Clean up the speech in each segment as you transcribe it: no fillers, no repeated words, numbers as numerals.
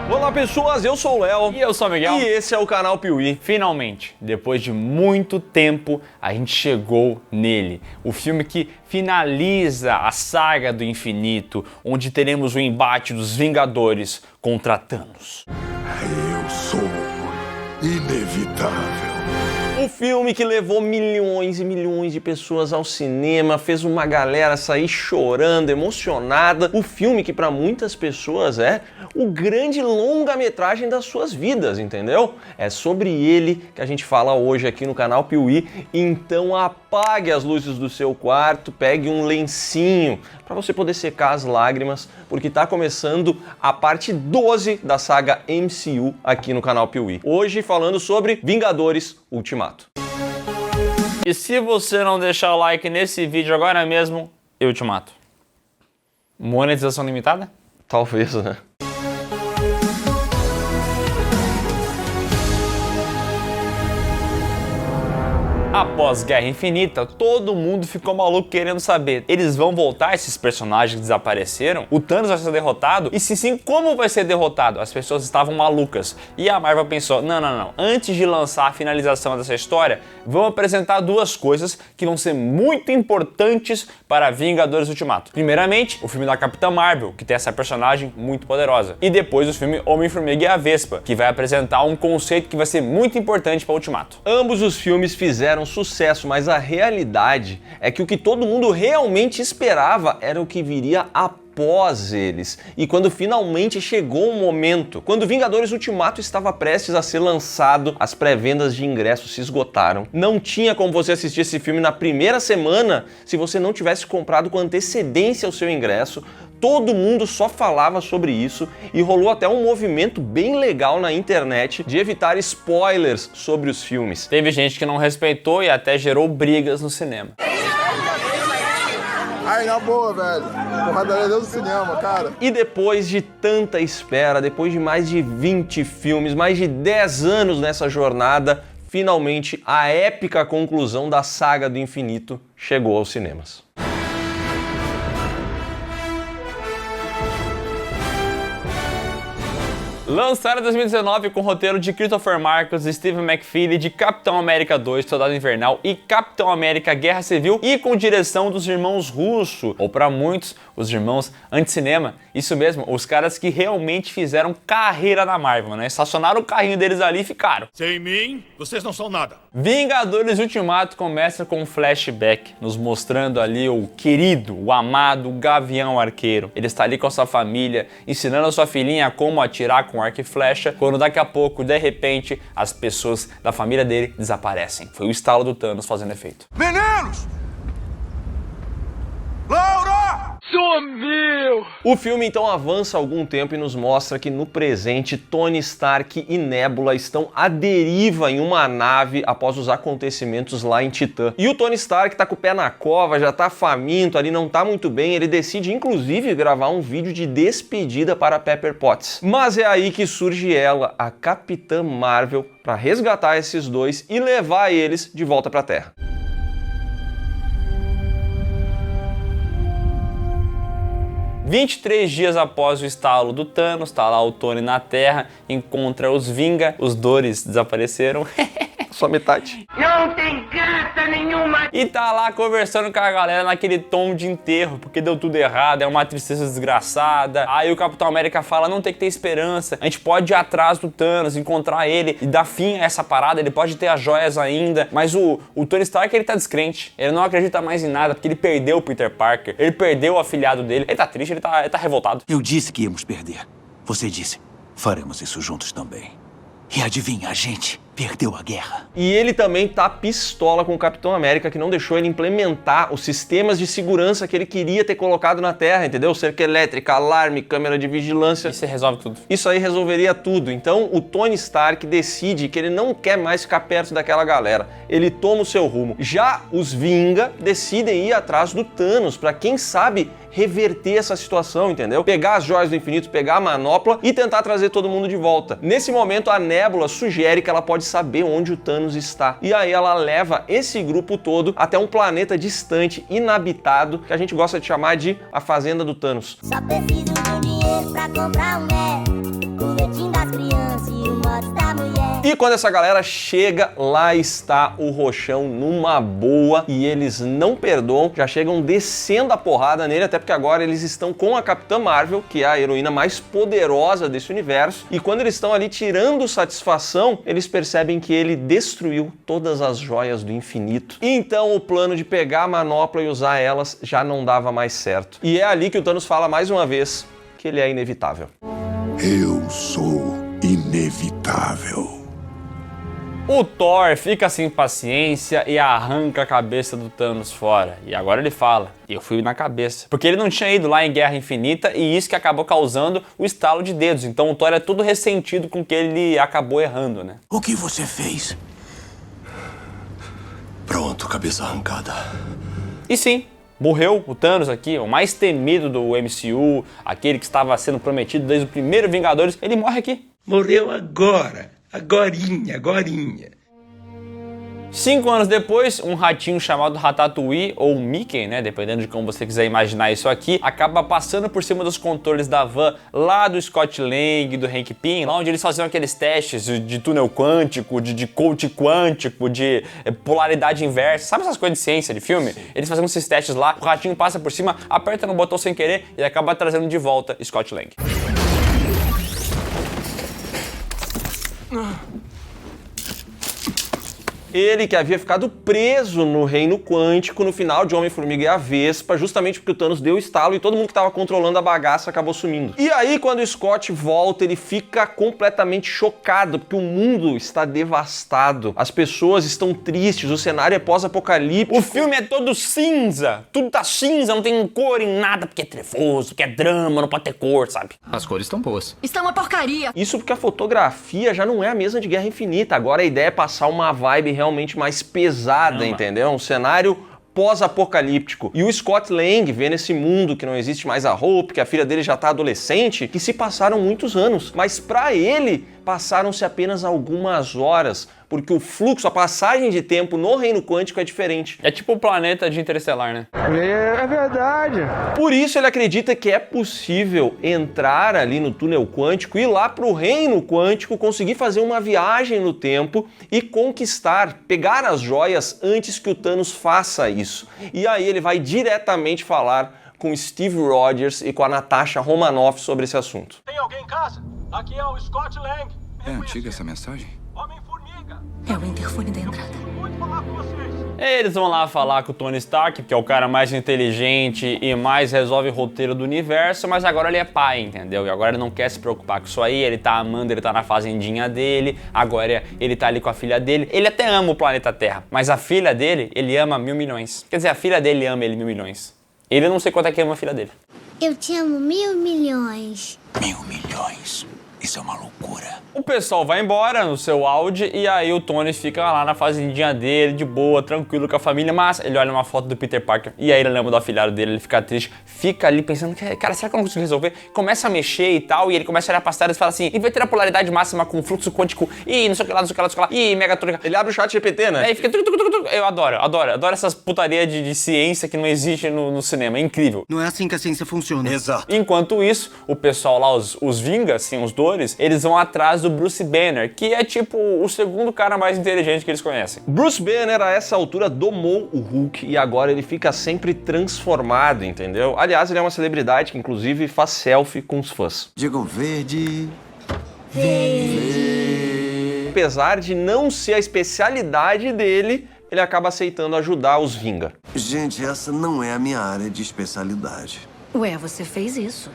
Olá pessoas, eu sou o Léo. E eu sou o Miguel. E esse é o canal Piuí. Finalmente, depois de muito tempo, a gente chegou nele. O filme que finaliza a saga do infinito, onde teremos o embate dos Vingadores contra Thanos. Eu sou inevitável. O filme que levou milhões e milhões de pessoas ao cinema, fez uma galera sair chorando, emocionada. O filme que para muitas pessoas é o grande longa-metragem das suas vidas, entendeu? É sobre ele que a gente fala hoje aqui no canal Piuí. Então apague as luzes do seu quarto, pegue um lencinho para você poder secar as lágrimas, porque tá começando a parte 12 da saga MCU aqui no canal Piuí. Hoje falando sobre Vingadores Ultimato. E se você não deixar o like nesse vídeo agora mesmo, eu te mato. Monetização limitada? Talvez, né? Após Guerra Infinita, todo mundo ficou maluco querendo saber. Eles vão voltar, esses personagens que desapareceram? O Thanos vai ser derrotado? E se sim, como vai ser derrotado? As pessoas estavam malucas. E a Marvel pensou, não. Antes de lançar a finalização dessa história, vamos apresentar duas coisas que vão ser muito importantes para Vingadores Ultimato. Primeiramente, o filme da Capitã Marvel, que tem essa personagem muito poderosa. E depois o filme Homem-Formiga e a Vespa, que vai apresentar um conceito que vai ser muito importante para Ultimato. Ambos os filmes fizeram sucesso, mas a realidade é que o que todo mundo realmente esperava era o que viria após eles. E quando finalmente chegou o momento, quando Vingadores Ultimato estava prestes a ser lançado, as pré-vendas de ingressos se esgotaram. Não tinha como você assistir esse filme na primeira semana se você não tivesse comprado com antecedência o seu ingresso. Todo mundo só falava sobre isso e rolou até um movimento bem legal na internet de evitar spoilers sobre os filmes. Teve gente que não respeitou e até gerou brigas no cinema. Ai, na boa, velho. Porradaria dentro do cinema, cara. E depois de tanta espera, depois de mais de 20 filmes, mais de 10 anos nessa jornada, finalmente a épica conclusão da saga do infinito chegou aos cinemas. Lançado em 2019 com o roteiro de Christopher Marcus, Stephen McFeely, de Capitão América 2, Soldado Invernal e Capitão América Guerra Civil, e com direção dos irmãos Russo, ou para muitos, os irmãos anti-cinema. Isso mesmo, os caras que realmente fizeram carreira na Marvel, né? Estacionaram o carrinho deles ali e ficaram. Sem mim, vocês não são nada. Vingadores Ultimato começa com um flashback, nos mostrando ali o querido, o amado Gavião Arqueiro. Ele está ali com a sua família, ensinando a sua filhinha como atirar com arco e flecha, quando daqui a pouco, de repente, as pessoas da família dele desaparecem. Foi o estalo do Thanos fazendo efeito. Meninos! Laura! Sumiu! O filme então avança algum tempo e nos mostra que no presente Tony Stark e Nebula estão à deriva em uma nave após os acontecimentos lá em Titã. E o Tony Stark tá com o pé na cova, já tá faminto ali, não tá muito bem, ele decide inclusive gravar um vídeo de despedida para Pepper Potts. Mas é aí que surge ela, a Capitã Marvel, para resgatar esses dois e levar eles de volta para a Terra. – 23 dias após o estalo do Thanos, tá lá o Tony na Terra, encontra os Vingadores desapareceram. Só metade. Não tem graça nenhuma! E tá lá conversando com a galera naquele tom de enterro, porque deu tudo errado, é uma tristeza desgraçada. Aí o Capitão América fala, não tem que ter esperança, a gente pode ir atrás do Thanos, encontrar ele e dar fim a essa parada, ele pode ter as joias ainda. Mas o Tony Stark, ele tá descrente, ele não acredita mais em nada, porque ele perdeu o Peter Parker, ele perdeu o afilhado dele, ele tá triste, ele tá revoltado. Eu disse que íamos perder. Você disse, faremos isso juntos também. E adivinha, a gente perdeu a guerra. E ele também tá pistola com o Capitão América, que não deixou ele implementar os sistemas de segurança que ele queria ter colocado na Terra, entendeu? Cerca elétrica, alarme, câmera de vigilância. Isso resolve tudo. Isso aí resolveria tudo. Então o Tony Stark decide que ele não quer mais ficar perto daquela galera. Ele toma o seu rumo. Já os Vinga decidem ir atrás do Thanos, pra quem sabe reverter essa situação, entendeu? Pegar as joias do infinito, pegar a manopla e tentar trazer todo mundo de volta. Nesse momento a Nebula sugere que ela pode saber onde o Thanos está. E aí ela leva esse grupo todo até um planeta distante, inabitado, que a gente gosta de chamar de a Fazenda do Thanos. Só preciso de dinheiro pra comprar um Mac. E quando essa galera chega, lá está o Roxão numa boa e eles não perdoam, já chegam descendo a porrada nele, até porque agora eles estão com a Capitã Marvel, que é a heroína mais poderosa desse universo, e quando eles estão ali tirando satisfação, eles percebem que ele destruiu todas as joias do infinito. E então o plano de pegar a manopla e usar elas já não dava mais certo. E é ali que o Thanos fala mais uma vez que ele é inevitável. Eu sou inevitável. O Thor fica sem paciência e arranca a cabeça do Thanos fora. E agora ele fala, eu fui na cabeça. Porque ele não tinha ido lá em Guerra Infinita e isso que acabou causando o estalo de dedos. Então o Thor é todo ressentido com que ele acabou errando, né? O que você fez? Pronto, cabeça arrancada. E sim, morreu o Thanos aqui, o mais temido do MCU, aquele que estava sendo prometido desde o primeiro Vingadores, ele morre aqui. Morreu agora. Agorinha. 5 anos depois, um ratinho chamado Ratatouille, ou Mickey, né, dependendo de como você quiser imaginar isso aqui, acaba passando por cima dos controles da van lá do Scott Lang, do Hank Pym, lá onde eles faziam aqueles testes de túnel quântico, de coach quântico, de polaridade inversa, sabe essas coisas de ciência, de filme? Eles faziam esses testes lá, o ratinho passa por cima, aperta no botão sem querer e acaba trazendo de volta Scott Lang. Ele que havia ficado preso no reino quântico no final de Homem-Formiga e a Vespa, justamente porque o Thanos deu o estalo e todo mundo que estava controlando a bagaça acabou sumindo. E aí, quando o Scott volta, ele fica completamente chocado, porque o mundo está devastado, as pessoas estão tristes, o cenário é pós-apocalíptico. O filme é todo cinza, tudo tá cinza, não tem cor em nada, porque é trevoso, porque é drama, não pode ter cor, sabe? As cores estão boas. Está uma porcaria. Isso porque a fotografia já não é a mesma de Guerra Infinita, agora a ideia é passar uma vibe realmente mais pesada, entendeu? Um cenário pós-apocalíptico. E o Scott Lang vê nesse mundo que não existe mais a Hope, que a filha dele já tá adolescente, que se passaram muitos anos, mas para ele passaram-se apenas algumas horas, porque o fluxo, a passagem de tempo no reino quântico é diferente. É tipo o planeta de Interestelar, né? É verdade. Por isso ele acredita que é possível entrar ali no túnel quântico, ir lá pro reino quântico, conseguir fazer uma viagem no tempo e conquistar, pegar as joias antes que o Thanos faça isso. E aí ele vai diretamente falar com Steve Rogers e com a Natasha Romanoff sobre esse assunto. Tem alguém em casa? Aqui é o Scott Lang. É antiga essa mensagem? Homem-Formiga. É o interfone da entrada. Muito falar com vocês. Eles vão lá falar com o Tony Stark, que é o cara mais inteligente e mais resolve o roteiro do universo, mas agora ele é pai, entendeu? E agora ele não quer se preocupar com isso aí, ele tá amando, ele tá na fazendinha dele, agora ele tá ali com a filha dele. Ele até ama o planeta Terra, mas a filha dele, ele ama 1.000 milhões. Quer dizer, a filha dele ama ele 1.000 milhões. Ele não sei quanto é que ama a filha dele. Eu te amo 1.000 milhões. 1.000 milhões. Isso é uma loucura. O pessoal vai embora no seu Audi e aí o Tony fica lá na fazendinha dele, de boa, tranquilo com a família, mas ele olha uma foto do Peter Parker e aí ele lembra do afilhado dele, ele fica triste, fica ali pensando, cara, será que eu não consigo resolver? Começa a mexer e tal, e ele começa a olhar pra tela e fala assim, inverter a polaridade máxima com fluxo quântico, e não sei o que lá, não sei o que lá, não sei o que lá, e megatônica. Ele abre o chat GPT, né? Aí fica... Eu adoro essas putaria de ciência que não existe no cinema, é incrível. Não é assim que a ciência funciona. Exato. Enquanto isso, o pessoal lá, os Vingas, assim, os Dores, eles vão atrás do Bruce Banner, que é tipo o segundo cara mais inteligente que eles conhecem. Bruce Banner, a essa altura, domou o Hulk e agora ele fica sempre transformado, entendeu? Aliás, ele é uma celebridade que, inclusive, faz selfie com os fãs. Digam verde. Apesar de não ser a especialidade dele, ele acaba aceitando ajudar os Vinga. Gente, essa não é a minha área de especialidade. Ué, você fez isso.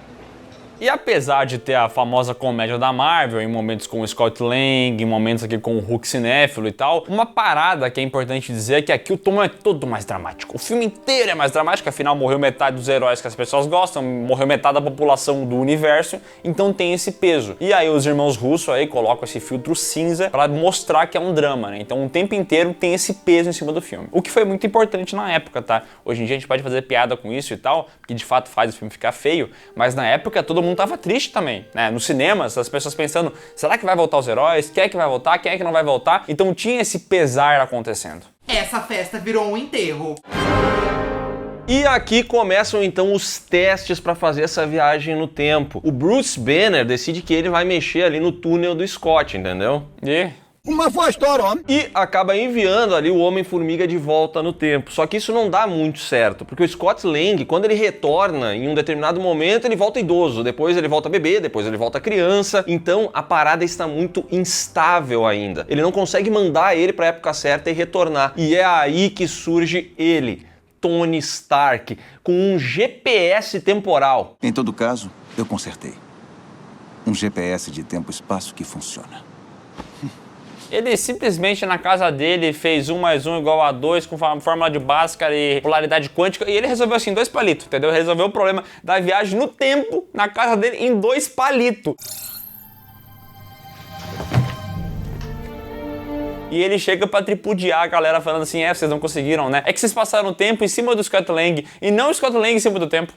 E apesar de ter a famosa comédia da Marvel, em momentos com o Scott Lang, em momentos aqui com o Hulk cinéfilo e tal, uma parada que é importante dizer é que aqui o tom é todo mais dramático. O filme inteiro é mais dramático, afinal morreu metade dos heróis que as pessoas gostam, morreu metade da população do universo, então tem esse peso. E aí os irmãos Russo aí colocam esse filtro cinza pra mostrar que é um drama, né? Então o tempo inteiro tem esse peso em cima do filme. O que foi muito importante na época, tá? Hoje em dia a gente pode fazer piada com isso e tal, que de fato faz o filme ficar feio, mas na época todo mundo tava triste também, né? Nos cinemas, as pessoas pensando, será que vai voltar os heróis? Quem é que vai voltar? Quem é que não vai voltar? Então tinha esse pesar acontecendo. Essa festa virou um enterro. E aqui começam então os testes para fazer essa viagem no tempo. O Bruce Banner decide que ele vai mexer ali no túnel do Scott, entendeu? E Uma voz do homem. E acaba enviando ali o Homem-Formiga de volta no tempo. Só que isso não dá muito certo, porque o Scott Lang, quando ele retorna em um determinado momento, ele volta idoso, depois ele volta bebê, depois ele volta criança. Então a parada está muito instável ainda. Ele não consegue mandar ele para a época certa e retornar. E é aí que surge ele, Tony Stark, com um GPS temporal. Em todo caso, eu consertei. Um GPS de tempo e espaço que funciona. Ele simplesmente na casa dele fez 1 mais 1 igual a 2 com fórmula de Bhaskara e polaridade quântica e ele resolveu assim 2 palitos, entendeu? Ele resolveu o problema da viagem no tempo na casa dele em 2 palitos. E ele chega pra tripudiar a galera falando assim, vocês não conseguiram, né? É que vocês passaram o tempo em cima do Scott Lang e não o Scott Lang em cima do tempo.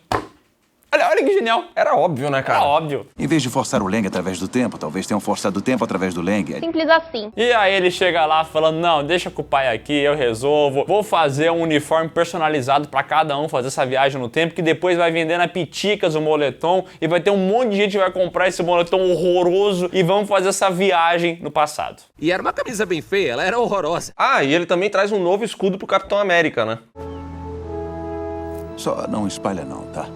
Olha que genial. Era óbvio, né, cara? Era óbvio. Em vez de forçar o Lang através do tempo, talvez tenham forçado o tempo através do Lang. Simples assim. E aí ele chega lá falando, não, deixa com o pai aqui, eu resolvo. Vou fazer um uniforme personalizado pra cada um fazer essa viagem no tempo, que depois vai vender na Piticas o moletom e vai ter um monte de gente que vai comprar esse moletom horroroso e vamos fazer essa viagem no passado. E era uma camisa bem feia, ela era horrorosa. Ah, e ele também traz um novo escudo pro Capitão América, né? Só não espalha não, tá?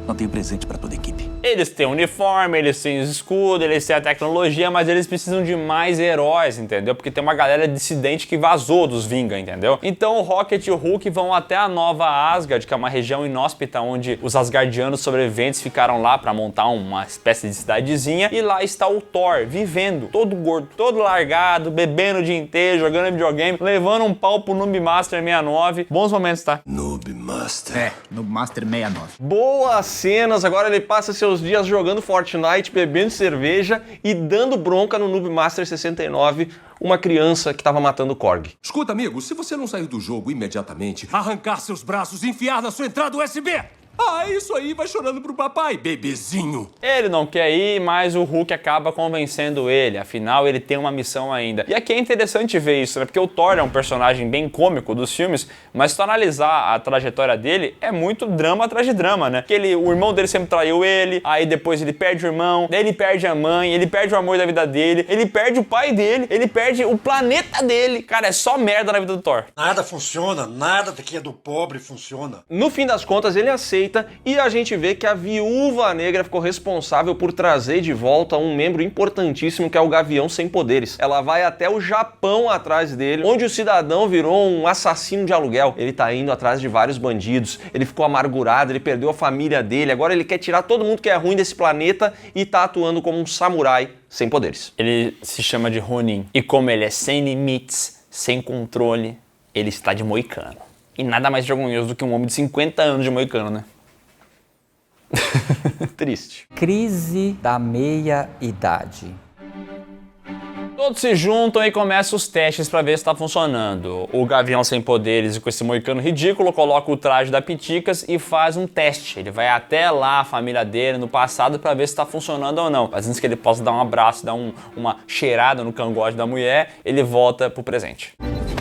Não tem presente pra toda a equipe. Eles têm uniforme, eles têm os escudos, eles têm a tecnologia, mas eles precisam de mais heróis, entendeu? Porque tem uma galera dissidente que vazou dos Vinga, entendeu? Então o Rocket e o Hulk vão até a Nova Asgard, que é uma região inóspita onde os asgardianos sobreviventes ficaram lá pra montar uma espécie de cidadezinha. E lá está o Thor, vivendo, todo gordo, todo largado, bebendo o dia inteiro, jogando videogame, levando um pau pro Noob Master 69. Bons momentos, tá? Noob Master. Noob Master 69. Boas cenas, agora ele passa seus dias jogando Fortnite, bebendo cerveja e dando bronca no Noob Master 69, uma criança que estava matando o Korg. Escuta, amigo, se você não sair do jogo imediatamente, arrancar seus braços e enfiar na sua entrada USB... Ah, isso aí, vai chorando pro papai, bebezinho. Ele não quer ir, mas o Hulk acaba convencendo ele, afinal ele tem uma missão ainda. E aqui é interessante ver isso, né? Porque o Thor é um personagem bem cômico dos filmes, mas se tu analisar a trajetória dele, é muito drama atrás de drama, né? Porque o irmão dele sempre traiu ele, aí depois ele perde o irmão, daí ele perde a mãe, ele perde o amor da vida dele, ele perde o pai dele, ele perde o planeta dele. Cara, é só merda na vida do Thor. Nada funciona, nada que é do pobre funciona. No fim das contas, ele aceita e a gente vê que a Viúva Negra ficou responsável por trazer de volta um membro importantíssimo que é o Gavião Sem Poderes. Ela vai até o Japão atrás dele, onde o cidadão virou um assassino de aluguel. Ele tá indo atrás de vários bandidos, ele ficou amargurado, ele perdeu a família dele, agora ele quer tirar todo mundo que é ruim desse planeta e tá atuando como um samurai sem poderes. Ele se chama de Ronin e como ele é sem limites, sem controle, ele está de moicano. E nada mais vergonhoso do que um homem de 50 anos de moicano, né? Triste. Crise da meia-idade. Todos se juntam e começam os testes pra ver se tá funcionando. O Gavião Sem Poderes, com esse moicano ridículo, coloca o traje da Piticas e faz um teste. Ele vai até lá, a família dele, no passado, pra ver se tá funcionando ou não. Mas antes que ele possa dar um abraço, dar uma cheirada no cangote da mulher, ele volta pro presente.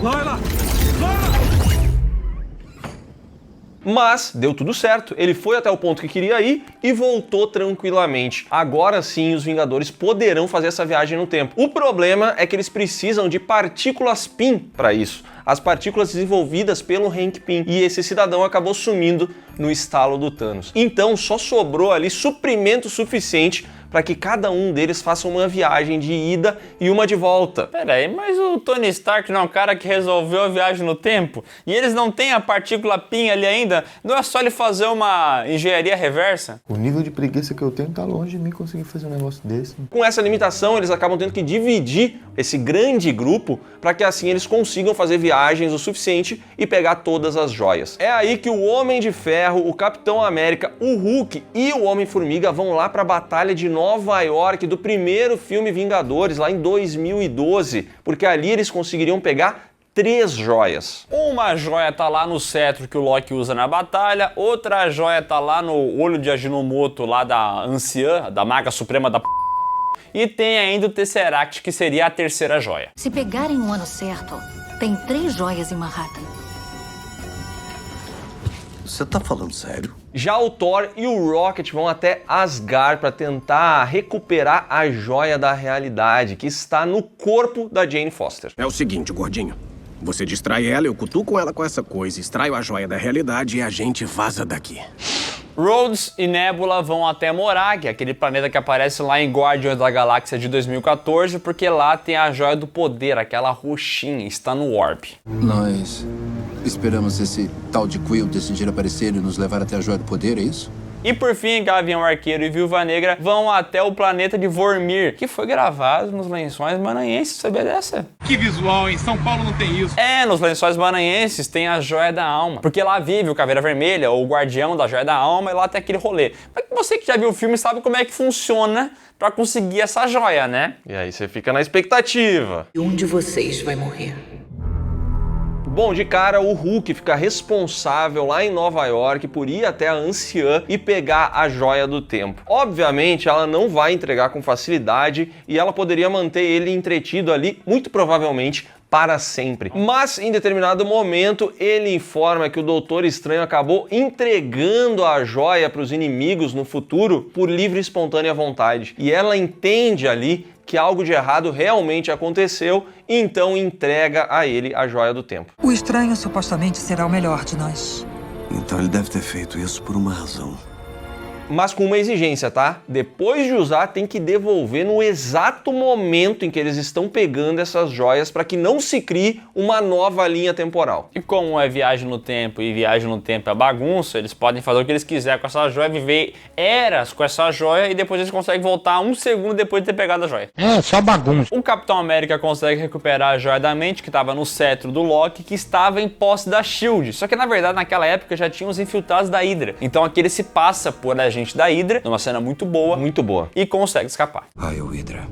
Laila! Mas deu tudo certo, ele foi até o ponto que queria ir e voltou tranquilamente. Agora sim os Vingadores poderão fazer essa viagem no tempo. O problema é que eles precisam de partículas PIN para isso. As partículas desenvolvidas pelo Hank Pym. E esse cidadão acabou sumindo no estalo do Thanos. Então só sobrou ali suprimento suficiente para que cada um deles faça uma viagem de ida e uma de volta. Pera aí, mas o Tony Stark não é um cara que resolveu a viagem no tempo? E eles não têm a partícula PIN ali ainda? Não é só ele fazer uma engenharia reversa? O nível de preguiça que eu tenho tá longe de mim conseguir fazer um negócio desse. Com essa limitação, eles acabam tendo que dividir esse grande grupo para que assim eles consigam fazer viagens o suficiente e pegar todas as joias. É aí que o Homem de Ferro, o Capitão América, o Hulk e o Homem-Formiga vão lá para a Batalha de Nova York do primeiro filme Vingadores, lá em 2012, porque ali eles conseguiriam pegar 3 joias. Uma joia tá lá no cetro que o Loki usa na batalha, outra joia tá lá no olho de Ajinomoto, lá da anciã, da maga suprema da e tem ainda o Tesseract, que seria a terceira joia. Se pegarem o ano certo, tem 3 joias em Manhattan. Você tá falando sério? Já o Thor e o Rocket vão até Asgard para tentar recuperar a joia da realidade que está no corpo da Jane Foster. É o seguinte, gordinho. Você distrai ela, eu cutuco ela com essa coisa, extraio a joia da realidade e a gente vaza daqui. Rhodes e Nebula vão até Morag, aquele planeta que aparece lá em Guardiões da Galáxia de 2014, porque lá tem a Joia do Poder, aquela roxinha, está no Warp. Nós esperamos esse tal de Quill decidir aparecer e nos levar até a Joia do Poder, é isso? E por fim, Gavião Arqueiro e Viúva Negra vão até o planeta de Vormir, que foi gravado nos Lençóis Maranhenses, sabia dessa? Que visual, em São Paulo não tem isso. É, nos Lençóis Maranhenses tem a Joia da Alma, porque lá vive o Caveira Vermelha, ou o Guardião da Joia da Alma, e lá tem aquele rolê. Mas você que já viu o filme sabe como é que funciona pra conseguir essa joia, né? E aí você fica na expectativa. E um de vocês vai morrer. Bom, de cara, o Hulk fica responsável lá em Nova York por ir até a Anciã e pegar a Joia do Tempo. Obviamente, ela não vai entregar com facilidade e ela poderia manter ele entretido ali, muito provavelmente, para sempre. Mas, em determinado momento, ele informa que o Doutor Estranho acabou entregando a joia para os inimigos no futuro por livre e espontânea vontade. E ela entende ali que algo de errado realmente aconteceu e então entrega a ele a Joia do Tempo. O Estranho supostamente será o melhor de nós. Então ele deve ter feito isso por uma razão. Mas com uma exigência, tá? Depois de usar, tem que devolver no exato momento em que eles estão pegando essas joias para que não se crie uma nova linha temporal. E como é viagem no tempo e viagem no tempo é bagunça, eles podem fazer o que eles quiserem com essa joia, viver eras com essa joia e depois eles conseguem voltar um segundo depois de ter pegado a joia. É, só bagunça. O Capitão América consegue recuperar a joia da mente que estava no cetro do Loki, que estava em posse da SHIELD. Só que na verdade naquela época já tinha os infiltrados da Hydra. Então aqui ele se passa por agente da Hydra, numa cena muito boa, e consegue escapar. Ai, o Hydra.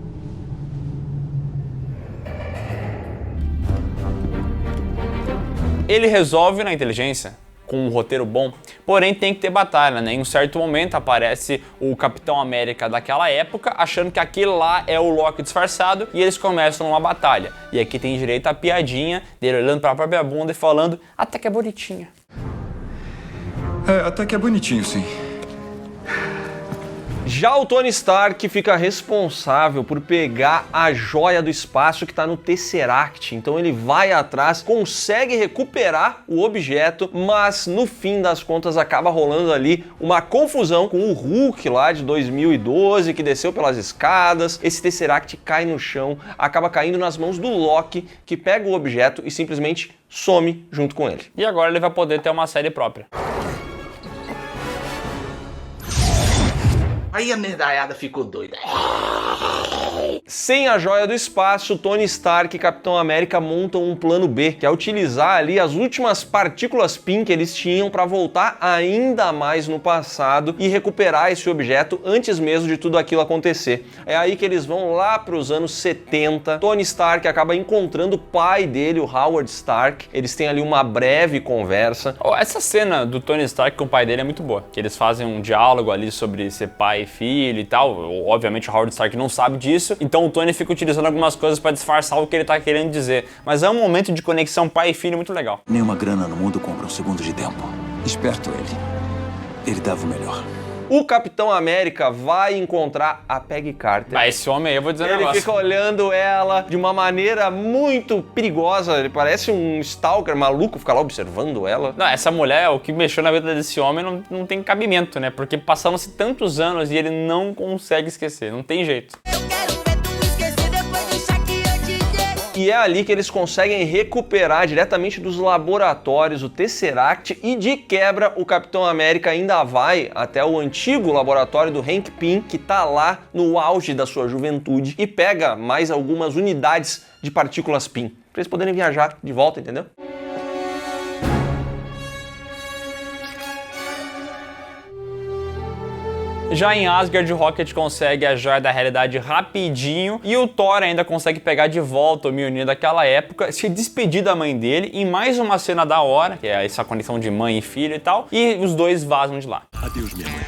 Ele resolve na inteligência, com um roteiro bom, porém tem que ter batalha, né? Em um certo momento aparece o Capitão América daquela época, achando que aquele lá é o Loki disfarçado, e eles começam uma batalha. E aqui tem direito a piadinha dele olhando pra própria bunda e falando, até que é bonitinha. É, até que é bonitinho, sim. Já o Tony Stark fica responsável por pegar a joia do espaço que está no Tesseract. Então ele vai atrás, consegue recuperar o objeto, mas no fim das contas acaba rolando ali uma confusão com o Hulk lá de 2012, que desceu pelas escadas. Esse Tesseract cai no chão, acaba caindo nas mãos do Loki, que pega o objeto e simplesmente some junto com ele. E agora ele vai poder ter uma série própria. Aí a nerdaiada ficou doida. Sem a joia do espaço, Tony Stark e Capitão América montam um plano B, que é utilizar ali as últimas partículas PIN que eles tinham para voltar ainda mais no passado e recuperar esse objeto antes mesmo de tudo aquilo acontecer. É aí que eles vão lá para os anos 70. Tony Stark acaba encontrando o pai dele, o Howard Stark. Eles têm ali uma breve conversa. Essa cena do Tony Stark com o pai dele é muito boa, que eles fazem um diálogo ali sobre ser pai e filho e tal. Obviamente o Howard Stark não sabe disso, então o Tony fica utilizando algumas coisas para disfarçar o que ele tá querendo dizer. Mas é um momento de conexão pai e filho muito legal. Nenhuma grana no mundo compra um segundo de tempo. Esperto ele. Ele dava o melhor. O Capitão América vai encontrar a Peggy Carter. Esse homem aí, eu vou dizer um negócio. Ele fica olhando ela de uma maneira muito perigosa. Ele parece um stalker maluco, fica lá observando ela. Não, essa mulher, o que mexeu na vida desse homem não tem cabimento, né? Porque passaram-se tantos anos e ele não consegue esquecer, não tem jeito. E é ali que eles conseguem recuperar diretamente dos laboratórios o Tesseract e de quebra o Capitão América ainda vai até o antigo laboratório do Hank Pym, que tá lá no auge da sua juventude, e pega mais algumas unidades de partículas PIN, para eles poderem viajar de volta, entendeu? Já em Asgard, o Rocket consegue a joia da realidade rapidinho e o Thor ainda consegue pegar de volta o Mjolnir daquela época, se despedir da mãe dele em mais uma cena da hora, que é essa conexão de mãe e filho e tal, e os dois vazam de lá. Adeus, minha mãe.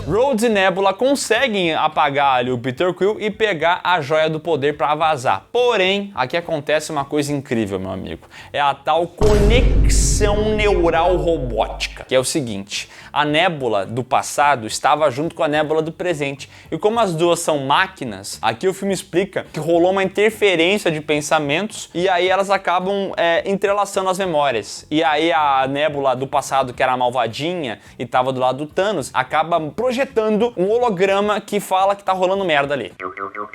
Rhodes e Nebula conseguem apagar ali o Peter Quill e pegar a Joia do Poder para vazar. Porém, aqui acontece uma coisa incrível, meu amigo. É a tal conexão neural robótica, que é o seguinte: a Nebula do passado estava junto com a Nebula do presente. E como as duas são máquinas, aqui o filme explica que rolou uma interferência de pensamentos e aí elas acabam entrelaçando as memórias. E aí a Nebula do passado, que era a malvadinha e tava do lado do Thanos, acaba projetando um holograma que fala que tá rolando merda ali.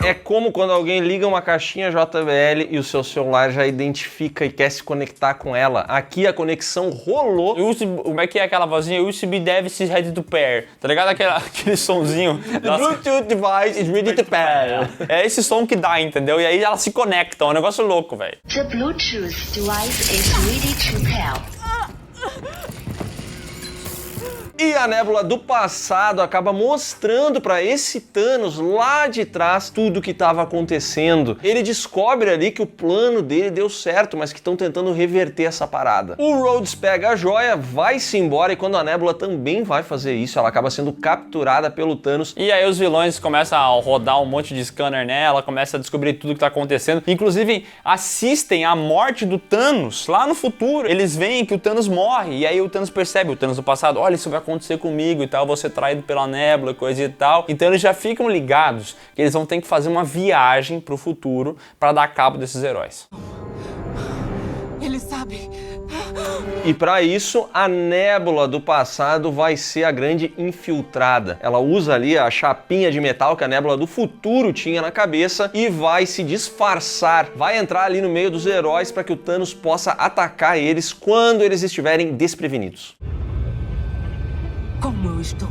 É como quando alguém liga uma caixinha JBL e o seu celular já identifica e quer se conectar com ela. Aqui a conexão rolou. Como é que é aquela vozinha? USB device is ready to pair. Tá ligado? Aquele sonzinho. The Bluetooth device is ready to pair. É esse som que dá, entendeu? E aí elas se conectam. É um negócio louco, velho. The Bluetooth device is ready to pair. E a Nebula do passado acaba mostrando para esse Thanos lá de trás tudo o que estava acontecendo. Ele descobre ali que o plano dele deu certo, mas que estão tentando reverter essa parada. O Rhodes pega a joia, vai-se embora, e quando a Nebula também vai fazer isso, ela acaba sendo capturada pelo Thanos. E aí os vilões começam a rodar um monte de scanner nela, começam a descobrir tudo que tá acontecendo. Inclusive, assistem a morte do Thanos lá no futuro. Eles veem que o Thanos morre, e aí o Thanos percebe, o Thanos do passado, olha, isso vai acontecer comigo e tal, vou ser traído pela Nebula, coisa e tal. Então eles já ficam ligados que eles vão ter que fazer uma viagem pro futuro para dar cabo desses heróis. Ele sabe. E para isso, a Nebula do passado vai ser a grande infiltrada. Ela usa ali a chapinha de metal que a Nebula do futuro tinha na cabeça e vai se disfarçar. Vai entrar ali no meio dos heróis para que o Thanos possa atacar eles quando eles estiverem desprevenidos. Como eu estou?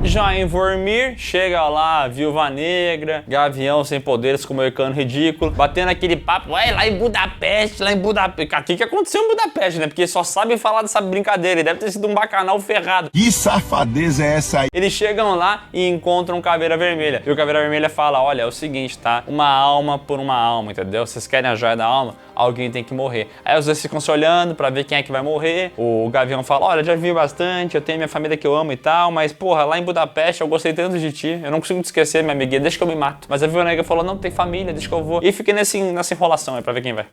Já em Vormir, chega lá a Viúva Negra, Gavião sem poderes com o Moicano ridículo, batendo aquele papo, lá em Budapeste, O que aconteceu em Budapeste, né? Porque só sabem falar dessa brincadeira, e deve ter sido um bacanal ferrado. Que safadeza é essa aí? Eles chegam lá e encontram Caveira Vermelha. E o Caveira Vermelha fala, olha, é o seguinte, tá? Uma alma por uma alma, entendeu? Vocês querem a joia da alma? Alguém tem que morrer. Aí os dois ficam se olhando pra ver quem é que vai morrer. O Gavião fala, olha, já vi bastante, eu tenho minha família que eu amo e tal, mas porra, lá em Budapeste eu gostei tanto de ti, eu não consigo te esquecer, minha amiguinha, deixa que eu me mato. Mas a Viúva Negra falou, não, tem família, deixa que eu vou. E fiquei nessa enrolação aí pra ver quem vai.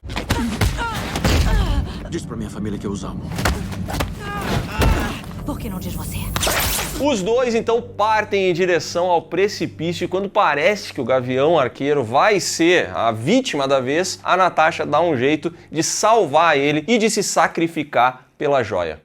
Diz pra minha família que eu os amo. Por que não diz você? Os dois então partem em direção ao precipício e quando parece que o Gavião Arqueiro vai ser a vítima da vez, a Natasha dá um jeito de salvar ele e de se sacrificar pela joia.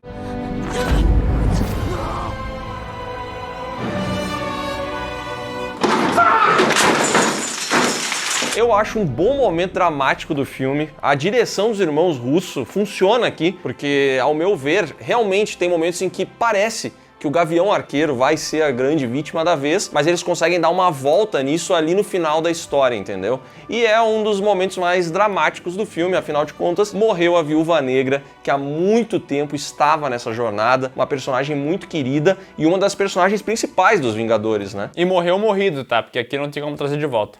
Eu acho um bom momento dramático do filme. A direção dos irmãos Russo funciona aqui, porque, ao meu ver, realmente tem momentos em que parece que o Gavião Arqueiro vai ser a grande vítima da vez, mas eles conseguem dar uma volta nisso ali no final da história, entendeu? E é um dos momentos mais dramáticos do filme, afinal de contas, morreu a Viúva Negra, que há muito tempo estava nessa jornada, uma personagem muito querida e uma das personagens principais dos Vingadores, né? E morreu morrido, tá? Porque aqui não tem como trazer de volta.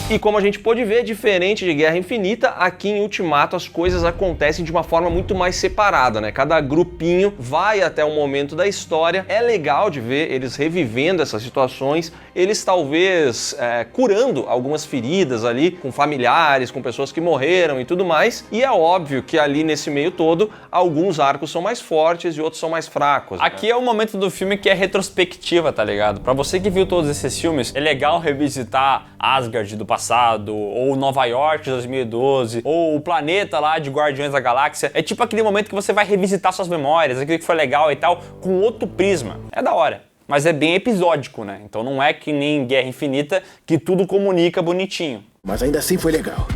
E como a gente pôde ver, diferente de Guerra Infinita, aqui em Ultimato as coisas acontecem de uma forma muito mais separada, né? Cada grupinho vai até um momento da história. É legal de ver eles revivendo essas situações, eles talvez curando algumas feridas ali com familiares, com pessoas que morreram e tudo mais. E é óbvio que ali nesse meio todo, alguns arcos são mais fortes e outros são mais fracos. Aqui é o momento do filme que é retrospectiva, tá ligado? Pra você que viu todos esses filmes, é legal revisitar Asgard do passado, ou Nova York de 2012, ou o planeta lá de Guardiões da Galáxia. É tipo aquele momento que você vai revisitar suas memórias, aquilo que foi legal e tal, com outro prisma. É da hora. Mas é bem episódico, né? Então não é que nem Guerra Infinita, que tudo comunica bonitinho. Mas ainda assim foi legal.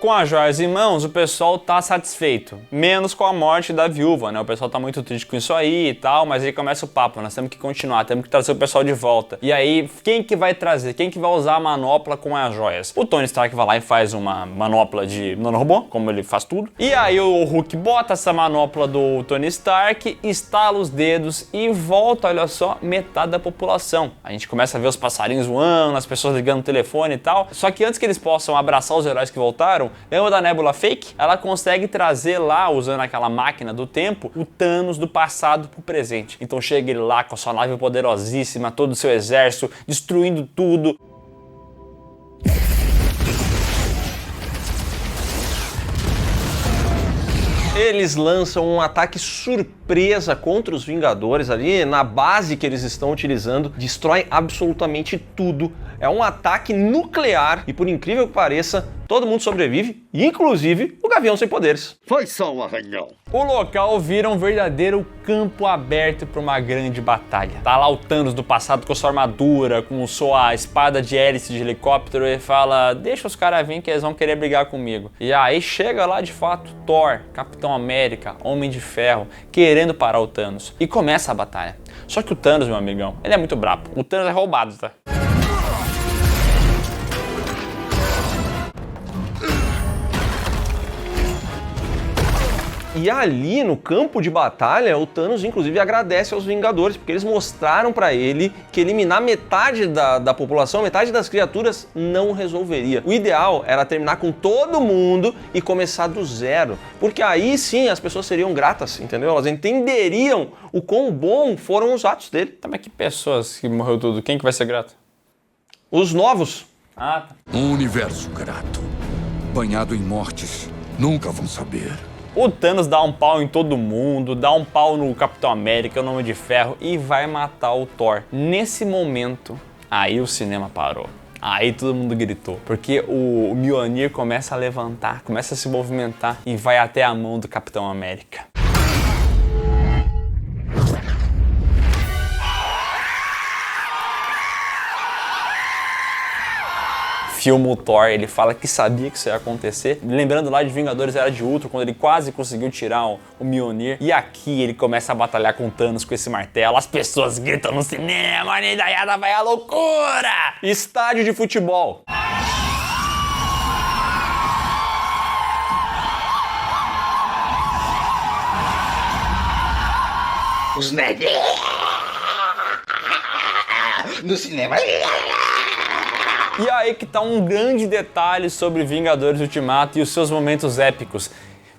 Com as joias em mãos, o pessoal tá satisfeito. Menos com a morte da viúva, né? O pessoal tá muito triste com isso aí e tal, mas aí começa o papo. Nós temos que continuar, temos que trazer o pessoal de volta. E aí, quem que vai trazer? Quem que vai usar a manopla com as joias? O Tony Stark vai lá e faz uma manopla de nanorobô, como ele faz tudo. E aí o Hulk bota essa manopla do Tony Stark, estala os dedos e volta, olha só, metade da população. A gente começa a ver os passarinhos voando, as pessoas ligando no telefone e tal. Só que antes que eles possam abraçar os heróis que voltaram, fizeram? Lembra da Nebula Fake? Ela consegue trazer lá, usando aquela máquina do tempo, o Thanos do passado pro presente. Então chega ele lá com a sua nave poderosíssima, todo o seu exército, destruindo tudo. Eles lançam um ataque surpresa contra os Vingadores ali na base que eles estão utilizando, destrói absolutamente tudo. É um ataque nuclear e, por incrível que pareça, todo mundo sobrevive, inclusive o Gavião Sem Poderes. Foi só um arranhão. O local vira um verdadeiro campo aberto para uma grande batalha. Tá lá o Thanos do passado com sua armadura, com sua espada de hélice de helicóptero e fala: deixa os caras virem que eles vão querer brigar comigo. E aí chega lá de fato Thor, Capitão América, Homem de Ferro, querendo parar o Thanos. E começa a batalha. Só que o Thanos, meu amigão, ele é muito brabo. O Thanos é roubado, tá? E ali no campo de batalha, o Thanos inclusive agradece aos Vingadores, porque eles mostraram pra ele que eliminar metade da população, metade das criaturas, não resolveria. O ideal era terminar com todo mundo e começar do zero, porque aí sim as pessoas seriam gratas, entendeu? Elas entenderiam o quão bom foram os atos dele. Tá, mas que pessoas que morreu tudo? Quem que vai ser grato? Os novos. Ah, tá. Um universo grato, banhado em mortes, nunca vão saber. O Thanos dá um pau em todo mundo, dá um pau no Capitão América, no Homem de Ferro e vai matar o Thor. Nesse momento, aí o cinema parou. Aí todo mundo gritou, porque o Mjolnir começa a levantar, começa a se movimentar e vai até a mão do Capitão América. Filma o Thor, ele fala que sabia que isso ia acontecer. Lembrando lá de Vingadores Era de Ultron, quando ele quase conseguiu tirar o Mjolnir. E aqui ele começa a batalhar com o Thanos com esse martelo. As pessoas gritam no cinema, a Nidaiada vai à loucura! Estádio de futebol. Os nerds no cinema. E aí que tá um grande detalhe sobre Vingadores Ultimato e os seus momentos épicos.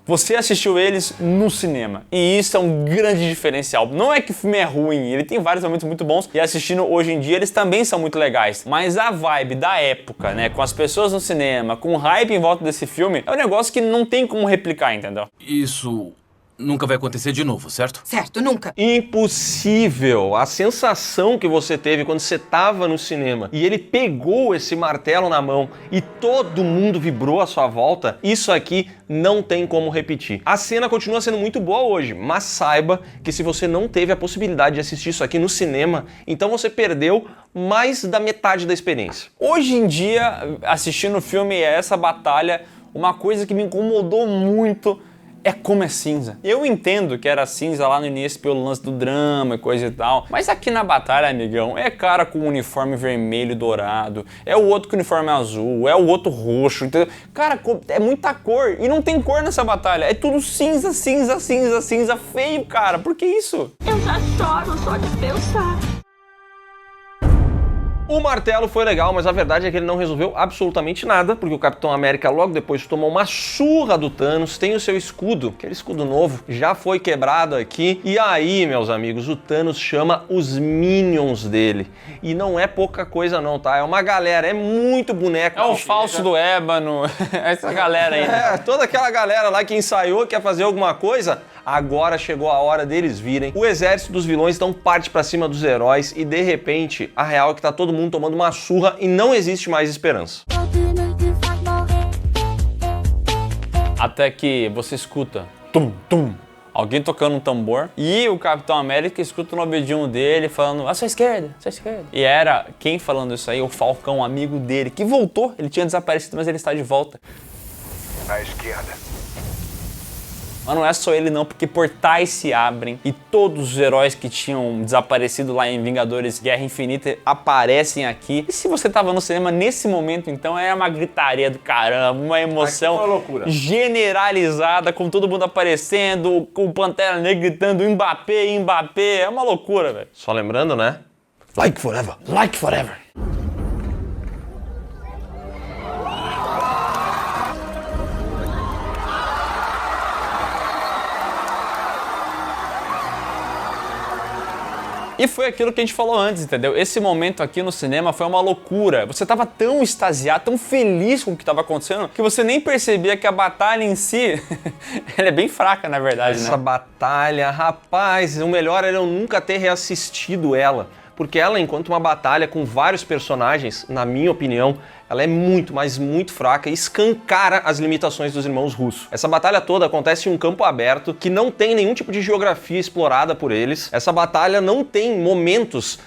Você assistiu eles no cinema, e isso é um grande diferencial. Não é que o filme é ruim, ele tem vários momentos muito bons, e assistindo hoje em dia eles também são muito legais. Mas a vibe da época, né, com as pessoas no cinema, com o hype em volta desse filme, é um negócio que não tem como replicar, entendeu? Isso nunca vai acontecer de novo, certo? Certo, nunca. Impossível. A sensação que você teve quando você estava no cinema e ele pegou esse martelo na mão e todo mundo vibrou à sua volta, isso aqui não tem como repetir. A cena continua sendo muito boa hoje, mas saiba que se você não teve a possibilidade de assistir isso aqui no cinema, então você perdeu mais da metade da experiência. Hoje em dia, assistindo o filme essa batalha, uma coisa que me incomodou muito é como é cinza. Eu entendo que era cinza lá no início pelo lance do drama e coisa e tal, mas aqui na batalha, amigão, é cara com uniforme vermelho e dourado, é o outro com uniforme azul, é o outro roxo, entendeu? Cara, é muita cor e não tem cor nessa batalha, é tudo cinza, cinza, cinza, cinza, feio, cara, por que isso? Eu já choro só de pensar. O martelo foi legal, mas a verdade é que ele não resolveu absolutamente nada, porque o Capitão América logo depois tomou uma surra do Thanos, tem o seu escudo, aquele escudo novo, já foi quebrado aqui, e aí, meus amigos, o Thanos chama os Minions dele. E não é pouca coisa não, tá? É uma galera, é muito boneco. É o falso do Ébano, essa galera aí. É, toda aquela galera lá que ensaiou, quer fazer alguma coisa, agora chegou a hora deles virem. O exército dos vilões então parte pra cima dos heróis e de repente a real é que tá todo mundo tomando uma surra e não existe mais esperança. Até que você escuta tum, tum, alguém tocando um tambor e o Capitão América escuta no ouvidinho dele falando à sua esquerda, à sua esquerda. E era quem falando isso aí? O Falcão, amigo dele, que voltou. Ele tinha desaparecido, mas ele está de volta. À esquerda. Mas não é só ele não, porque portais se abrem e todos os heróis que tinham desaparecido lá em Vingadores Guerra Infinita aparecem aqui. E se você tava no cinema nesse momento, então é uma gritaria do caramba, uma emoção generalizada, com todo mundo aparecendo, com o Pantera Negra gritando Mbappé, Mbappé, é uma loucura, velho. Só lembrando, né? Like forever, like forever. E foi aquilo que a gente falou antes, entendeu? Esse momento aqui no cinema foi uma loucura. Você tava tão extasiado, tão feliz com o que tava acontecendo, que você nem percebia que a batalha em si, ela é bem fraca, na verdade, Essa batalha, rapaz, o melhor era eu nunca ter reassistido ela. Porque ela, enquanto uma batalha com vários personagens, na minha opinião, ela é muito, mas muito fraca e escancara as limitações dos irmãos russos. Essa batalha toda acontece em um campo aberto que não tem nenhum tipo de geografia explorada por eles. Essa batalha não tem momentos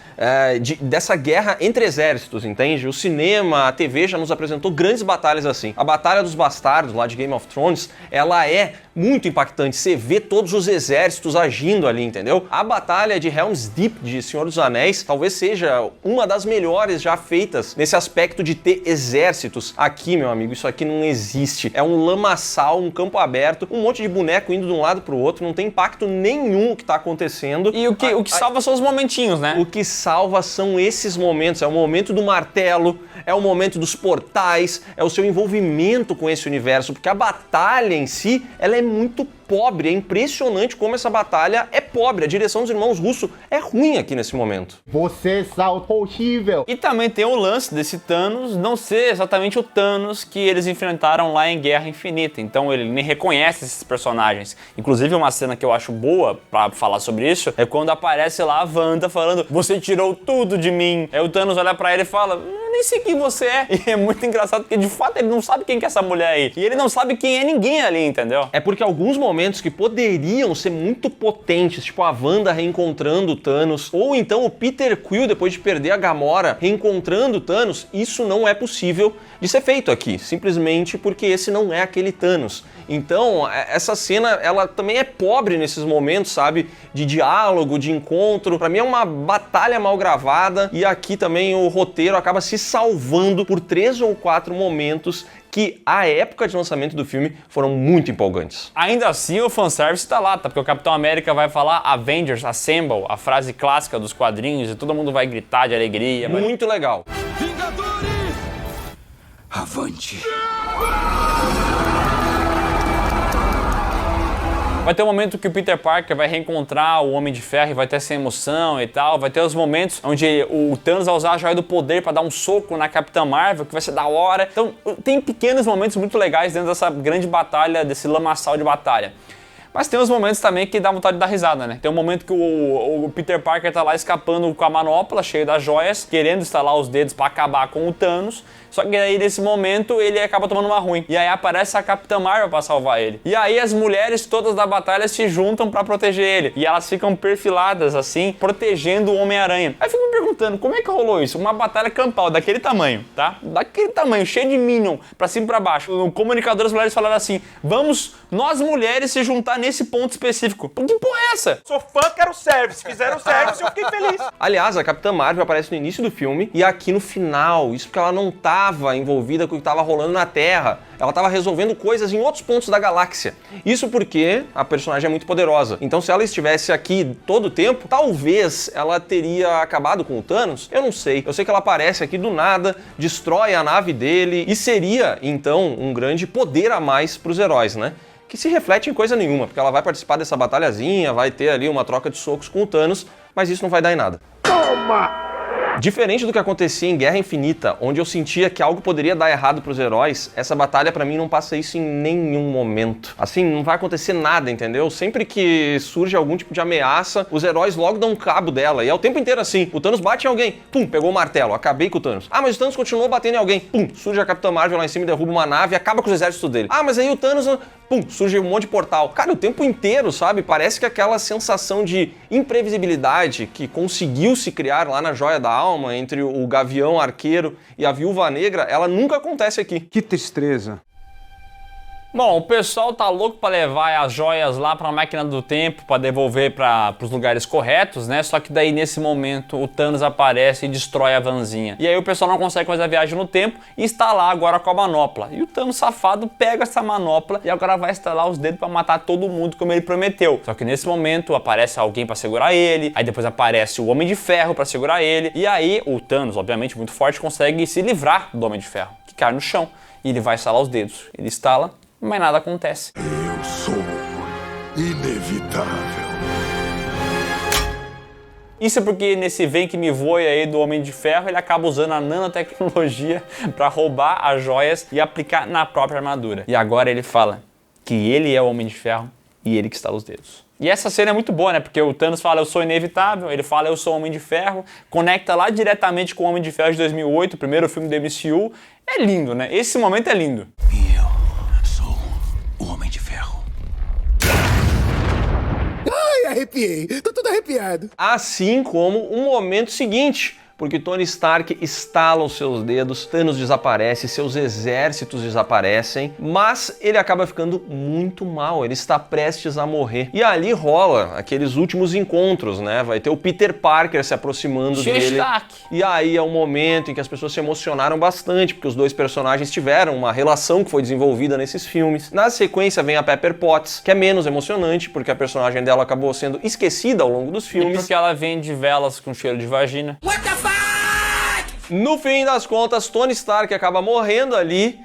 dessa guerra entre exércitos, entende? O cinema, a TV já nos apresentou grandes batalhas assim. A Batalha dos Bastardos, lá de Game of Thrones, ela é muito impactante. Você vê todos os exércitos agindo ali, entendeu? A Batalha de Helm's Deep, de Senhor dos Anéis, talvez seja uma das melhores já feitas nesse aspecto de ter exércitos. Aqui, meu amigo, isso aqui não existe. É um lamaçal, um campo aberto, um monte de boneco indo de um lado pro outro, não tem impacto nenhum o que tá acontecendo. E o que salva são os momentinhos, né? O que salva são esses momentos. É o momento do martelo, é o momento dos portais, é o seu envolvimento com esse universo, porque a batalha em si, ela é muito pobre, é impressionante como essa batalha é pobre. A direção dos irmãos russos é ruim aqui nesse momento. Você saltou horrível. E também tem o lance desse Thanos não ser exatamente o Thanos que eles enfrentaram lá em Guerra Infinita. Então ele nem reconhece esses personagens. Inclusive uma cena que eu acho boa pra falar sobre isso é quando aparece lá a Wanda falando: "Você tirou tudo de mim". Aí o Thanos olha pra ele e fala: "Eu nem sei quem você é". E é muito engraçado porque de fato ele não sabe quem que é essa mulher aí. E ele não sabe quem é ninguém ali, entendeu? É porque alguns momentos que poderiam ser muito potentes, tipo a Wanda reencontrando o Thanos, ou então o Peter Quill, depois de perder a Gamora, reencontrando o Thanos, isso não é possível de ser feito aqui, simplesmente porque esse não é aquele Thanos. Então, essa cena, ela também é pobre nesses momentos, sabe? De diálogo, de encontro. Pra mim é uma batalha mal gravada, e aqui também o roteiro acaba se salvando por 3 ou 4 momentos que, à época de lançamento do filme, foram muito empolgantes. Ainda assim, o fanservice tá lá, tá? Porque o Capitão América vai falar Avengers Assemble, a frase clássica dos quadrinhos, e todo mundo vai gritar de alegria. Muito legal. Vingadores! Avante! Vai ter um momento que o Peter Parker vai reencontrar o Homem de Ferro e vai ter essa emoção e tal. Vai ter os momentos onde o Thanos vai usar a Joia do Poder pra dar um soco na Capitã Marvel, que vai ser da hora. Então tem pequenos momentos muito legais dentro dessa grande batalha, desse lamaçal de batalha. Mas tem uns momentos também que dá vontade de dar risada, né? Tem um momento que o Peter Parker tá lá escapando com a manopla, cheio das joias, querendo estalar os dedos pra acabar com o Thanos. Só que aí, nesse momento, ele acaba tomando uma ruim. E aí aparece a Capitã Marvel pra salvar ele. E aí as mulheres todas da batalha se juntam pra proteger ele. E elas ficam perfiladas, assim, protegendo o Homem-Aranha. Aí eu fico me perguntando, como é que rolou isso? Uma batalha campal daquele tamanho, tá? Daquele tamanho, cheio de Minion, pra cima e pra baixo. No comunicador, as mulheres falaram assim: vamos, nós mulheres, se juntar nesse ponto específico. Que porra é essa? Sou fã, quero service. Fizeram service e eu fiquei feliz. Aliás, a Capitã Marvel aparece no início do filme e aqui no final. Isso porque ela não estava envolvida com o que estava rolando na Terra. Ela estava resolvendo coisas em outros pontos da galáxia. Isso porque a personagem é muito poderosa. Então, se ela estivesse aqui todo o tempo, talvez ela teria acabado com o Thanos. Eu não sei. Eu sei que ela aparece aqui do nada, destrói a nave dele e seria, então, um grande poder a mais para os heróis, né? Que se reflete em coisa nenhuma, porque ela vai participar dessa batalhazinha, vai ter ali uma troca de socos com o Thanos, mas isso não vai dar em nada. Toma! Diferente do que acontecia em Guerra Infinita, onde eu sentia que algo poderia dar errado pros heróis, essa batalha pra mim não passa isso em nenhum momento. Assim, não vai acontecer nada, entendeu? Sempre que surge algum tipo de ameaça, os heróis logo dão cabo dela. E é o tempo inteiro assim. O Thanos bate em alguém, pum, pegou o martelo, acabei com o Thanos. Ah, mas o Thanos continuou batendo em alguém, pum, surge a Capitã Marvel lá em cima e derruba uma nave e acaba com os exércitos dele. Ah, mas aí o Thanos... Pum, surge um monte de portal. Cara, o tempo inteiro, sabe? Parece que aquela sensação de imprevisibilidade que conseguiu se criar lá na Joia da Alma entre o Gavião Arqueiro e a Viúva Negra, ela nunca acontece aqui. Que tristeza. Bom, o pessoal tá louco pra levar as joias lá pra máquina do tempo, pra devolver pros lugares corretos, né? Só que daí, nesse momento, o Thanos aparece e destrói a vanzinha. E aí o pessoal não consegue fazer a viagem no tempo e está lá agora com a manopla. E o Thanos safado pega essa manopla e agora vai estalar os dedos pra matar todo mundo como ele prometeu. Só que nesse momento aparece alguém pra segurar ele, aí depois aparece o Homem de Ferro pra segurar ele. E aí o Thanos, obviamente muito forte, consegue se livrar do Homem de Ferro, que cai no chão. E ele vai estalar os dedos. Ele estala, mas nada acontece. Eu sou inevitável. Isso é porque nesse vem que me voe aí do Homem de Ferro, ele acaba usando a nanotecnologia para roubar as joias e aplicar na própria armadura. E agora ele fala que ele é o Homem de Ferro e ele que estala os dedos. E essa cena é muito boa, né? Porque o Thanos fala, eu sou inevitável, ele fala, eu sou o Homem de Ferro, conecta lá diretamente com o Homem de Ferro de 2008, o primeiro filme do MCU. É lindo, né? Esse momento é lindo. E eu sou o Homem de Ferro. Ai, arrepiei. Tô todo arrepiado. Assim como o momento seguinte, porque Tony Stark estala os seus dedos, Thanos desaparece, seus exércitos desaparecem, mas ele acaba ficando muito mal, ele está prestes a morrer. E ali rola aqueles últimos encontros, né? Vai ter o Peter Parker se aproximando dele. E aí é um momento em que as pessoas se emocionaram bastante, porque os dois personagens tiveram uma relação que foi desenvolvida nesses filmes. Na sequência vem a Pepper Potts, que é menos emocionante, porque a personagem dela acabou sendo esquecida ao longo dos filmes. E porque ela vende velas com cheiro de vagina. No fim das contas, Tony Stark acaba morrendo ali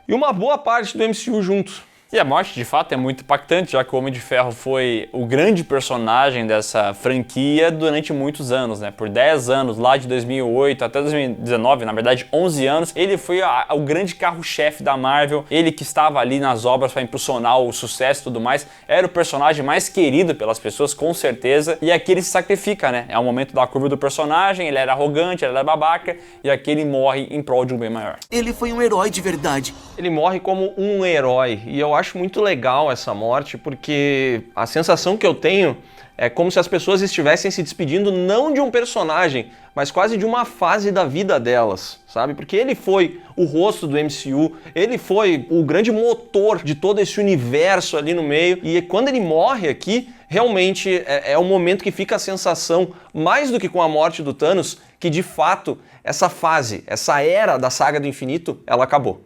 e uma boa parte do MCU junto. E a morte, de fato, é muito impactante, já que o Homem de Ferro foi o grande personagem dessa franquia durante muitos anos, né? Por 10 anos, lá de 2008 até 2019, na verdade 11 anos, ele foi o grande carro-chefe da Marvel, ele que estava ali nas obras para impulsionar o sucesso e tudo mais, era o personagem mais querido pelas pessoas, com certeza, e aqui ele se sacrifica, né? É o momento da curva do personagem, ele era arrogante, ele era babaca, e aqui ele morre em prol de um bem maior. Ele foi um herói de verdade. Ele morre como um herói, e eu acho muito legal essa morte, porque a sensação que eu tenho é como se as pessoas estivessem se despedindo não de um personagem, mas quase de uma fase da vida delas, sabe? Porque ele foi o rosto do MCU, ele foi o grande motor de todo esse universo ali no meio, e quando ele morre aqui, realmente é um momento que fica a sensação, mais do que com a morte do Thanos, que de fato essa fase, essa era da saga do infinito, ela acabou.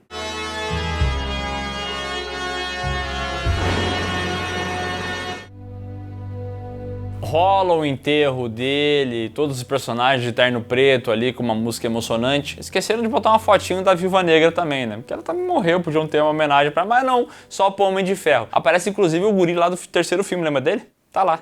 Rola o enterro dele, todos os personagens de terno preto ali com uma música emocionante. Esqueceram de botar uma fotinho da Viúva Negra também, né? Porque ela também morreu, podiam ter uma homenagem pra... Mas não, só pro Homem de Ferro. Aparece inclusive o guri lá do terceiro filme, lembra dele? Tá lá.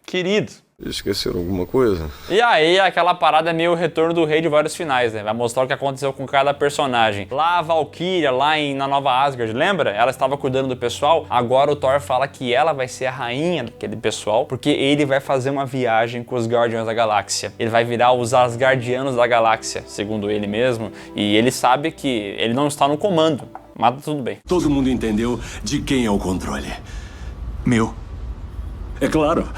Querido. Esqueceram alguma coisa? E aí, aquela parada é meio o retorno do rei de vários finais, né? Vai mostrar o que aconteceu com cada personagem. Lá a Valkyria, na Nova Asgard, lembra? Ela estava cuidando do pessoal. Agora o Thor fala que ela vai ser a rainha daquele pessoal, porque ele vai fazer uma viagem com os Guardiões da Galáxia. Ele vai virar os Asgardianos da Galáxia, segundo ele mesmo. E ele sabe que ele não está no comando, mas tudo bem. Todo mundo entendeu de quem é o controle. Meu. É claro.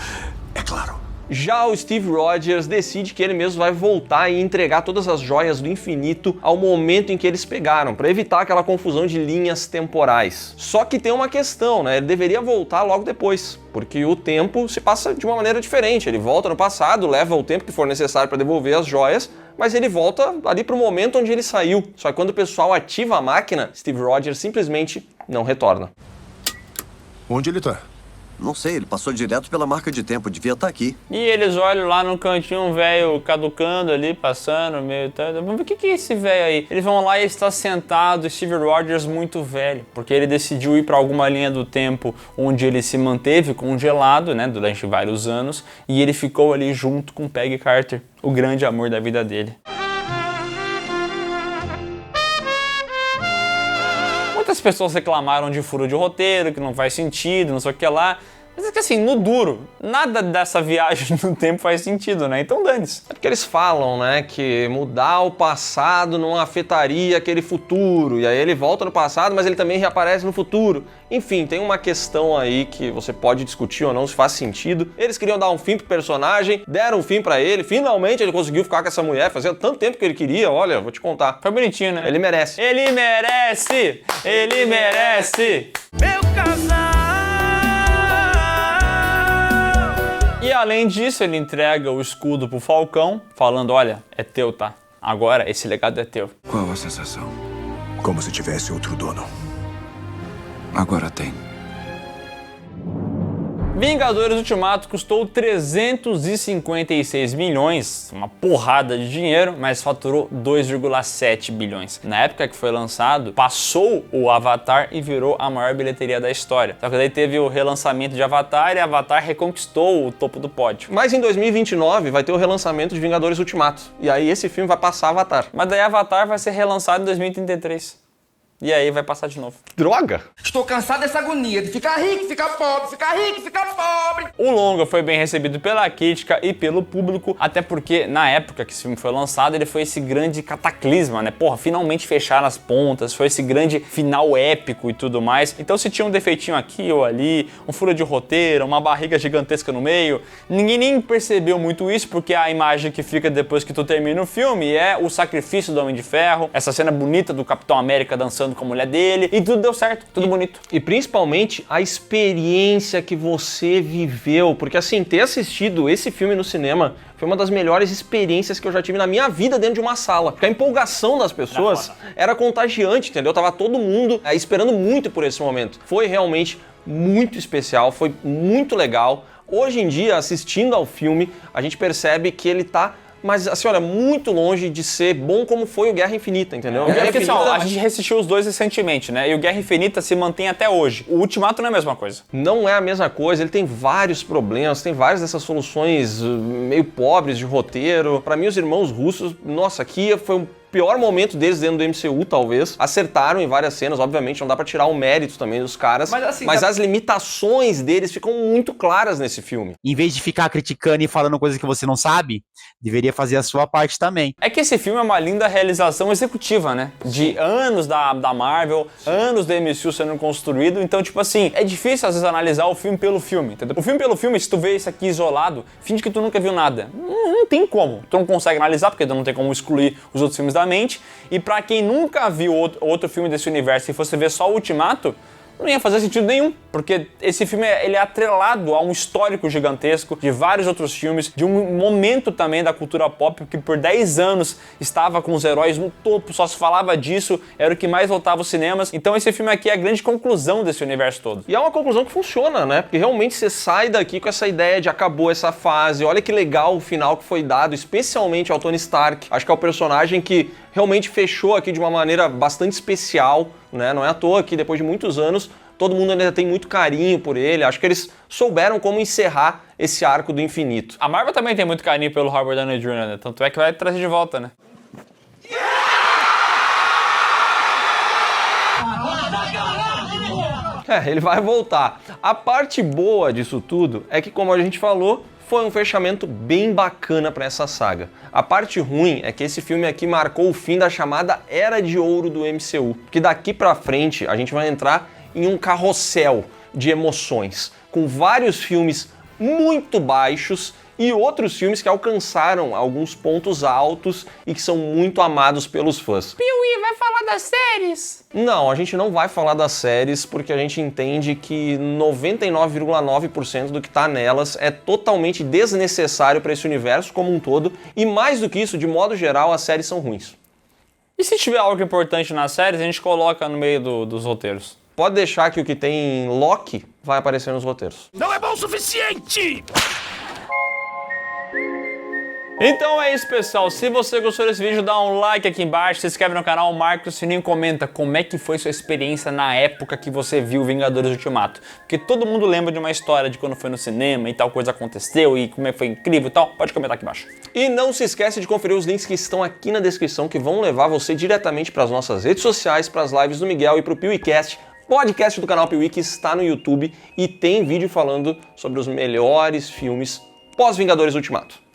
É claro. Já o Steve Rogers decide que ele mesmo vai voltar e entregar todas as joias do infinito ao momento em que eles pegaram, para evitar aquela confusão de linhas temporais. Só que tem uma questão, né? Ele deveria voltar logo depois, porque o tempo se passa de uma maneira diferente. Ele volta no passado, leva o tempo que for necessário para devolver as joias, mas ele volta ali para o momento onde ele saiu. Só que quando o pessoal ativa a máquina, Steve Rogers simplesmente não retorna. Onde ele tá? Não sei, ele passou direto pela marca de tempo, devia estar aqui. E eles olham lá no cantinho um velho caducando ali, passando, meio... Vamos ver o que é esse velho aí? Eles vão lá e está sentado, Steve Rogers muito velho, porque ele decidiu ir para alguma linha do tempo onde ele se manteve congelado, né, durante vários anos, e ele ficou ali junto com Peggy Carter, o grande amor da vida dele. Muitas pessoas reclamaram de furo de roteiro, que não faz sentido, não sei o que lá. Mas é que assim, no duro, nada dessa viagem no tempo faz sentido, né? Então dane-se. É porque eles falam, né, que mudar o passado não afetaria aquele futuro. E aí ele volta no passado, mas ele também reaparece no futuro. Enfim, tem uma questão aí que você pode discutir ou não se faz sentido. Eles queriam dar um fim pro personagem, deram um fim pra ele. Finalmente ele conseguiu ficar com essa mulher, fazia tanto tempo que ele queria. Olha, vou te contar. Foi bonitinho, né? Ele merece. Ele merece! Ele merece! Meu casal! E além disso, ele entrega o escudo pro Falcão, falando, olha, é teu, tá? Agora esse legado é teu. Qual a sensação? Como se tivesse outro dono. Agora tem. Vingadores Ultimato custou 356 milhões, uma porrada de dinheiro, mas faturou 2,7 bilhões. Na época que foi lançado, passou o Avatar e virou a maior bilheteria da história. Só que daí teve o relançamento de Avatar e Avatar reconquistou o topo do pódio. Mas em 2029 vai ter o relançamento de Vingadores Ultimato. E aí esse filme vai passar Avatar. Mas daí Avatar vai ser relançado em 2033. E aí vai passar de novo. Droga! Estou cansado dessa agonia de ficar rico, ficar pobre, ficar rico, ficar pobre. O longa foi bem recebido pela crítica e pelo público, até porque na época que esse filme foi lançado, ele foi esse grande cataclisma, né? Porra, finalmente fecharam as pontas, foi esse grande final épico e tudo mais. Então se tinha um defeitinho aqui ou ali, um furo de roteiro, uma barriga gigantesca no meio, ninguém nem percebeu muito isso, porque a imagem que fica depois que tu termina o filme é o sacrifício do Homem de Ferro, essa cena bonita do Capitão América dançando com a mulher dele, e tudo deu certo, tudo bonito. E principalmente a experiência que você viveu, porque assim, ter assistido esse filme no cinema foi uma das melhores experiências que eu já tive na minha vida dentro de uma sala. Porque a empolgação das pessoas era contagiante, entendeu? Tava todo mundo esperando muito por esse momento. Foi realmente muito especial, foi muito legal. Hoje em dia, assistindo ao filme, a gente percebe que ele tá, mas assim, olha, muito longe de ser bom como foi o Guerra Infinita, entendeu? A gente reassistiu os dois recentemente, né? E o Guerra Infinita se mantém até hoje. O Ultimato não é a mesma coisa. Não é a mesma coisa, ele tem vários problemas, tem várias dessas soluções meio pobres de roteiro. Pra mim, os irmãos russos, nossa, aqui foi um pior momento deles dentro do MCU, talvez. Acertaram em várias cenas, obviamente, não dá pra tirar o mérito também dos caras, mas as limitações deles ficam muito claras nesse filme. Em vez de ficar criticando e falando coisas que você não sabe, deveria fazer a sua parte também. É que esse filme é uma linda realização executiva, né? De anos da Marvel, anos da MCU sendo construído, então, tipo assim, é difícil às vezes analisar o filme pelo filme, entendeu? O filme pelo filme, se tu vê isso aqui isolado, finge que tu nunca viu nada. Não tem como. Tu não consegue analisar, porque tu não tem como excluir os outros filmes da mente, e pra quem nunca viu outro filme desse universo e fosse ver só o Ultimato, não ia fazer sentido nenhum, porque esse filme ele é atrelado a um histórico gigantesco de vários outros filmes, de um momento também da cultura pop que por 10 anos estava com os heróis no topo, só se falava disso, era o que mais voltava aos cinemas. Então esse filme aqui é a grande conclusão desse universo todo. E é uma conclusão que funciona, né? Porque realmente você sai daqui com essa ideia de acabou essa fase, olha que legal o final que foi dado, especialmente ao Tony Stark. Acho que é o personagem que realmente fechou aqui de uma maneira bastante especial, né? Não é à toa que depois de muitos anos todo mundo ainda tem muito carinho por ele. Acho que eles souberam como encerrar esse arco do infinito. A Marvel também tem muito carinho pelo Robert Downey Jr., né? Tanto é que vai trazer de volta, né? Ele vai voltar. A parte boa disso tudo é que, como a gente falou, foi um fechamento bem bacana para essa saga. A parte ruim é que esse filme aqui marcou o fim da chamada Era de Ouro do MCU, que daqui pra frente a gente vai entrar em um carrossel de emoções, com vários filmes muito baixos e outros filmes que alcançaram alguns pontos altos e que são muito amados pelos fãs. Piuí, vai falar das séries? Não, a gente não vai falar das séries porque a gente entende que 99,9% do que tá nelas é totalmente desnecessário para esse universo como um todo e mais do que isso, de modo geral, as séries são ruins. E se tiver algo importante nas séries, a gente coloca no meio dos roteiros? Pode deixar que o que tem Loki vai aparecer nos roteiros. Não é bom o suficiente! Então é isso, pessoal. Se você gostou desse vídeo, dá um like aqui embaixo, se inscreve no canal, marca o sininho e comenta como é que foi sua experiência na época que você viu Vingadores Ultimato. Porque todo mundo lembra de uma história de quando foi no cinema e tal coisa aconteceu e como é que foi incrível e tal. Pode comentar aqui embaixo. E não se esquece de conferir os links que estão aqui na descrição que vão levar você diretamente para as nossas redes sociais, para as lives do Miguel e para o PeeWeeCast, podcast do canal Piuí que está no YouTube e tem vídeo falando sobre os melhores filmes pós-Vingadores Ultimato.